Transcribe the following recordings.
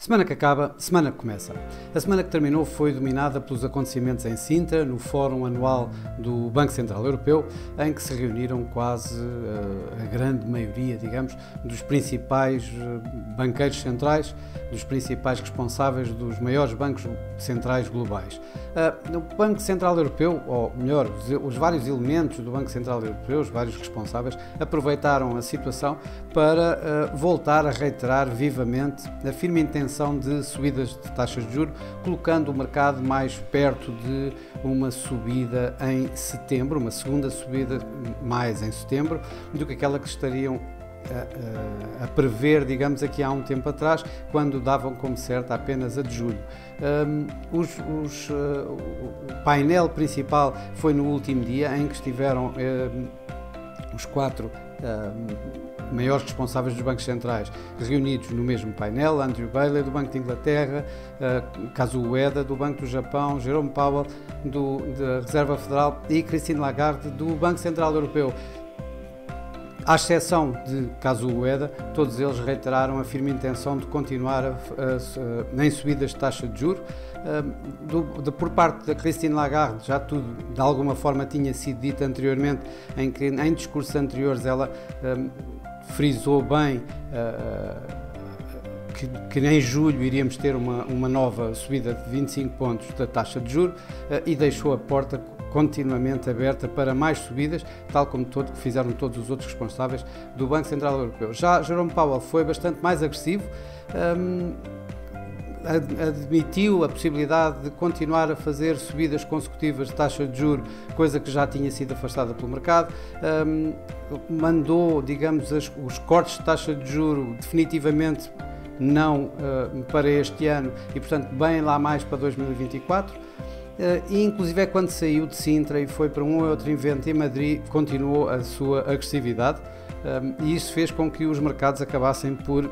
Semana que acaba, semana que começa. A semana que terminou foi dominada pelos acontecimentos em Sintra, no Fórum Anual do Banco Central Europeu, em que se reuniram quase a grande maioria, digamos, dos principais banqueiros centrais, dos principais responsáveis dos maiores bancos centrais globais. O Banco Central Europeu, ou melhor, os vários elementos do Banco Central Europeu, os vários responsáveis, aproveitaram a situação para voltar a reiterar vivamente a firme intenção de subidas de taxas de juros, colocando o mercado mais perto de uma subida em setembro, uma segunda subida mais em setembro, do que aquela que estariam a prever, digamos, aqui há um tempo atrás, quando davam como certa apenas a de julho. O painel principal foi no último dia, em que estiveram os quatro maiores responsáveis dos bancos centrais reunidos no mesmo painel: Andrew Bailey, do Banco de Inglaterra, Kazuo Ueda, do Banco do Japão, Jerome Powell, da Reserva Federal, e Christine Lagarde, do Banco Central Europeu. À exceção de Kazuo Ueda, todos eles reiteraram a firme intenção de continuar em subidas de taxa de juros. Por parte da Christine Lagarde, já tudo de alguma forma tinha sido dito anteriormente, em que em discursos anteriores ela frisou bem que em julho iríamos ter uma nova subida de 25 pontos da taxa de juros, e deixou a porta continuamente aberta para mais subidas, tal como fizeram todos os outros responsáveis do Banco Central Europeu. Já Jerome Powell foi bastante mais agressivo, admitiu a possibilidade de continuar a fazer subidas consecutivas de taxa de juros, coisa que já tinha sido afastada pelo mercado, mandou, digamos, os cortes de taxa de juros definitivamente não para este ano e, portanto, bem lá mais para 2024. E inclusive quando saiu de Sintra e foi para um ou outro evento em Madrid, continuou a sua agressividade, e isso fez com que os mercados acabassem por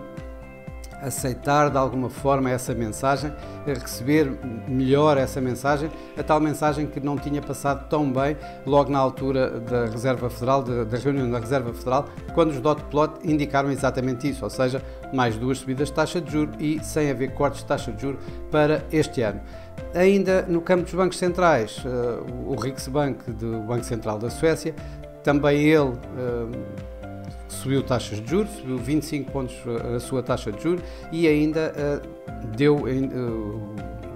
aceitar de alguma forma essa mensagem, receber melhor essa mensagem, a tal mensagem que não tinha passado tão bem logo na altura da Reserva Federal, da reunião da Reserva Federal, quando os dot plot indicaram exatamente isso, ou seja, mais duas subidas de taxa de juros e sem haver cortes de taxa de juros para este ano. Ainda no campo dos bancos centrais, o Riksbank, do Banco Central da Suécia, também ele subiu taxas de juros, subiu 25 pontos a sua taxa de juros, e ainda deu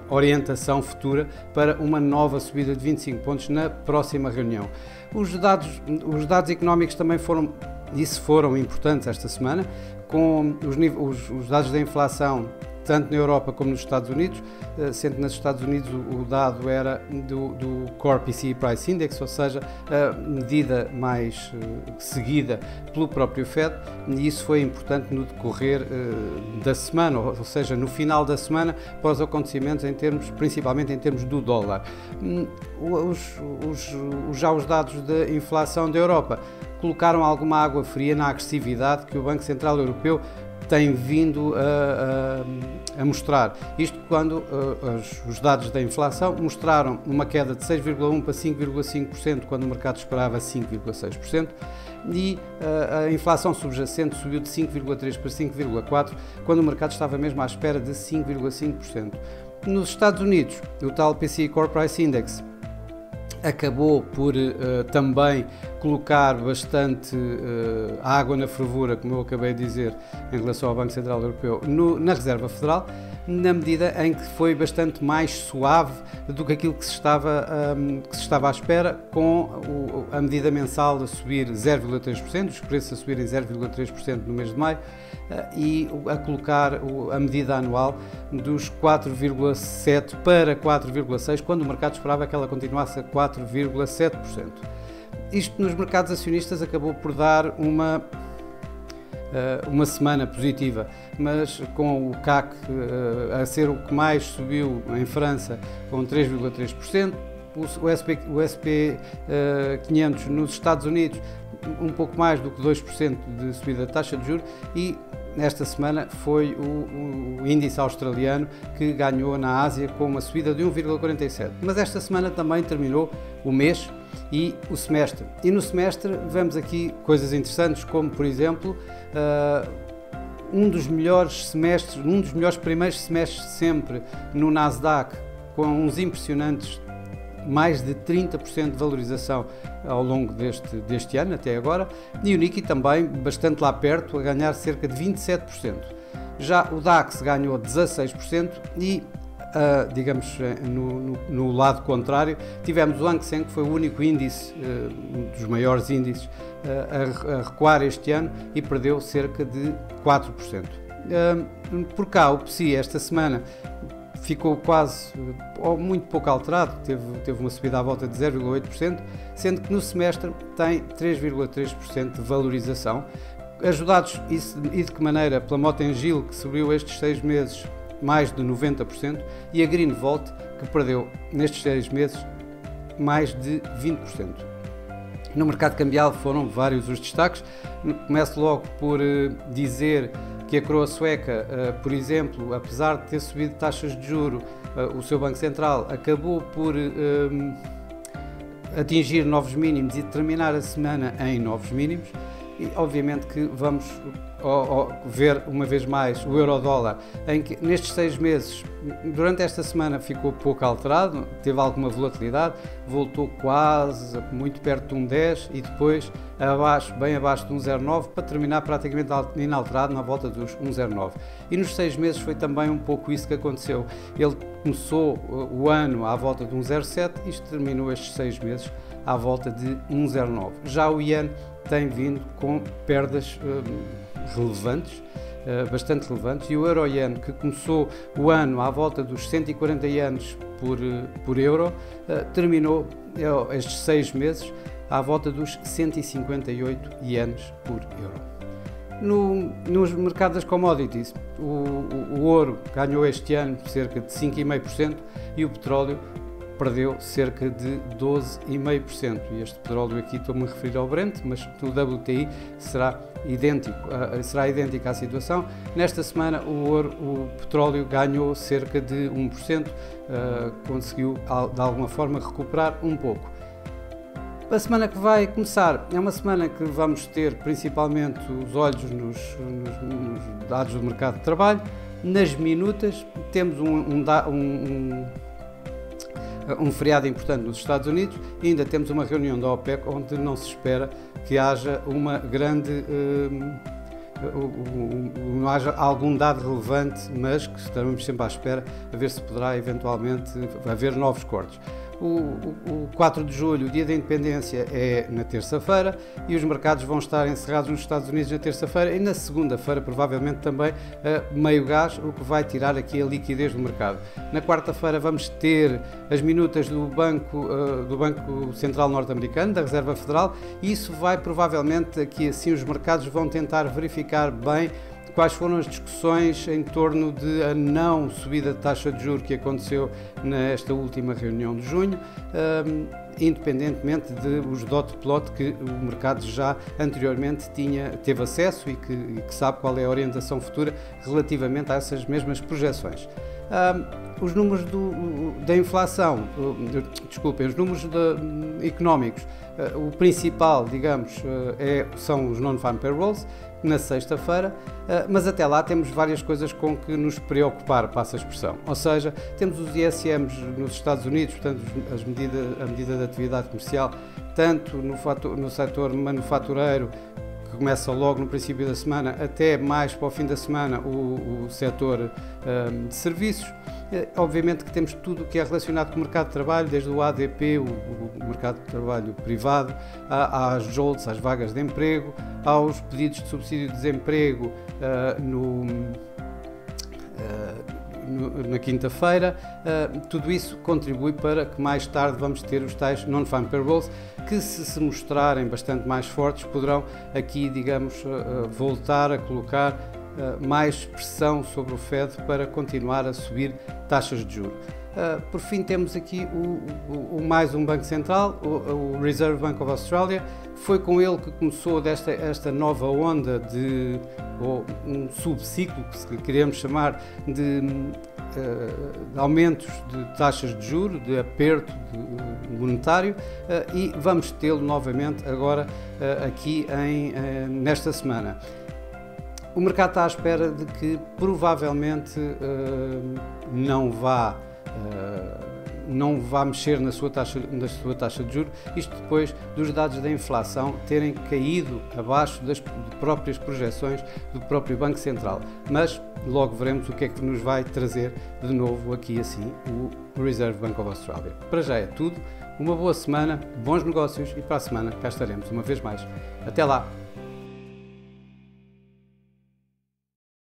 orientação futura para uma nova subida de 25 pontos na próxima reunião. Os dados económicos também foram importantes esta semana, com os dados da inflação tanto na Europa como nos Estados Unidos, sendo que nos Estados Unidos o dado era do Core PCE Price Index, ou seja, a medida mais seguida pelo próprio Fed, e isso foi importante no decorrer da semana, ou seja, no final da semana, para os acontecimentos principalmente em termos do dólar. Já os dados da inflação da Europa colocaram alguma água fria na agressividade que o Banco Central Europeu tem vindo a mostrar. Isto quando os dados da inflação mostraram uma queda de 6,1% para 5,5%, quando o mercado esperava 5,6%, e a inflação subjacente subiu de 5,3% para 5,4%, quando o mercado estava mesmo à espera de 5,5%. Nos Estados Unidos, o tal PCE Core Price Index acabou por também colocar bastante água na fervura, como eu acabei de dizer, em relação ao Banco Central Europeu na Reserva Federal, na medida em que foi bastante mais suave do que aquilo que se estava à espera, com a medida mensal a subir 0,3%, os preços a subirem 0,3% no mês de maio, e a colocar a medida anual dos 4,7% para 4,6%, quando o mercado esperava que ela continuasse a 4,7%. Isto nos mercados acionistas acabou por dar uma semana positiva, mas com o CAC a ser o que mais subiu em França, com 3,3%, o SP 500 nos Estados Unidos um pouco mais do que 2% de subida da taxa de juros, e esta semana foi o índice australiano que ganhou na Ásia com uma subida de 1,47%. Mas esta semana também terminou o mês e o semestre. E no semestre vemos aqui coisas interessantes, como por exemplo um dos melhores semestres, um dos melhores primeiros semestres de sempre no Nasdaq, com uns impressionantes mais de 30% de valorização ao longo deste ano, até agora, e o Nikkei também bastante lá perto, a ganhar cerca de 27%. Já o DAX ganhou 16% e, digamos, no lado contrário, tivemos o Hang Seng, que foi o único índice, um dos maiores índices, a recuar este ano e perdeu cerca de 4%. Por cá, o PSI esta semana ficou quase, ou muito pouco alterado, teve uma subida à volta de 0,8%, sendo que no semestre tem 3,3% de valorização, ajudados, e de que maneira, pela Mota-Engil, que subiu estes 6 meses mais de 90%, e a Greenvolt, que perdeu nestes 6 meses mais de 20%. No mercado cambial foram vários os destaques. Começo logo por dizer que a coroa sueca, por exemplo, apesar de ter subido taxas de juro, o seu Banco Central acabou por atingir novos mínimos e terminar a semana em novos mínimos. E obviamente que vamos ver uma vez mais o euro-dólar, em que nestes 6 meses, durante esta semana ficou pouco alterado, teve alguma volatilidade, voltou quase muito perto de 1,10 e depois bem abaixo de 1,09 para terminar praticamente inalterado na volta dos 1,09. E nos 6 meses foi também um pouco isso que aconteceu. Ele começou o ano à volta de 1,07 e terminou estes 6 meses à volta de 1,09. Já o Yen tem vindo com perdas relevantes, bastante relevantes, e o Euro-Yen, que começou o ano à volta dos 140 ienes por euro, terminou estes 6 meses à volta dos 158 ienes por euro. Nos mercados das commodities, o ouro ganhou este ano cerca de 5,5% e o petróleo perdeu cerca de 12,5%. E este petróleo aqui estou-me a referir ao Brent, mas no WTI será idêntica à situação. Nesta semana o petróleo ganhou cerca de 1%, conseguiu de alguma forma recuperar um pouco. A semana que vai começar é uma semana que vamos ter principalmente os olhos nos dados do mercado de trabalho. Nas minutas temos um feriado importante nos Estados Unidos e ainda temos uma reunião da OPEC onde não se espera que haja uma grande, não haja algum dado relevante, mas que estaremos sempre à espera a ver se poderá eventualmente haver novos cortes. O 4 de julho, o dia da independência, é na terça-feira e os mercados vão estar encerrados nos Estados Unidos na terça-feira e na segunda-feira provavelmente também meio gás, o que vai tirar aqui a liquidez do mercado. Na quarta-feira vamos ter as minutas do Banco Central Norte-Americano, da Reserva Federal, e isso vai provavelmente aqui assim os mercados vão tentar verificar bem quais foram as discussões em torno de a não subida de taxa de juros que aconteceu nesta última reunião de junho, independentemente dos dot plot que o mercado já anteriormente teve acesso e que sabe qual é a orientação futura relativamente a essas mesmas projeções. Os números da inflação, os números económicos, o principal, digamos, são os non-farm payrolls, na sexta-feira, mas até lá temos várias coisas com que nos preocupar, passa a expressão. Ou seja, temos os ISMs nos Estados Unidos, portanto, a medida de atividade comercial, tanto no setor manufatureiro, que começa logo no princípio da semana, até mais para o fim da semana o setor de serviços. Obviamente que temos tudo o que é relacionado com o mercado de trabalho, desde o ADP, o mercado de trabalho privado, às JOLTS, às vagas de emprego, aos pedidos de subsídio de desemprego na quinta-feira. Tudo isso contribui para que mais tarde vamos ter os tais non-farm payrolls, que se mostrarem bastante mais fortes, poderão aqui, digamos, voltar a colocar mais pressão sobre o Fed para continuar a subir taxas de juros. Por fim, temos aqui mais um Banco Central, o Reserve Bank of Australia. Foi com ele que começou esta nova onda ou um subciclo, que se queremos chamar, de aumentos de taxas de juros, de aperto monetário, e vamos tê-lo novamente agora aqui nesta semana. O mercado está à espera de que provavelmente não vá mexer na sua taxa de juros, isto depois dos dados da inflação terem caído abaixo das próprias projeções do próprio Banco Central. Mas logo veremos o que é que nos vai trazer de novo aqui assim o Reserve Bank of Australia. Para já é tudo, uma boa semana, bons negócios e para a semana cá estaremos uma vez mais. Até lá!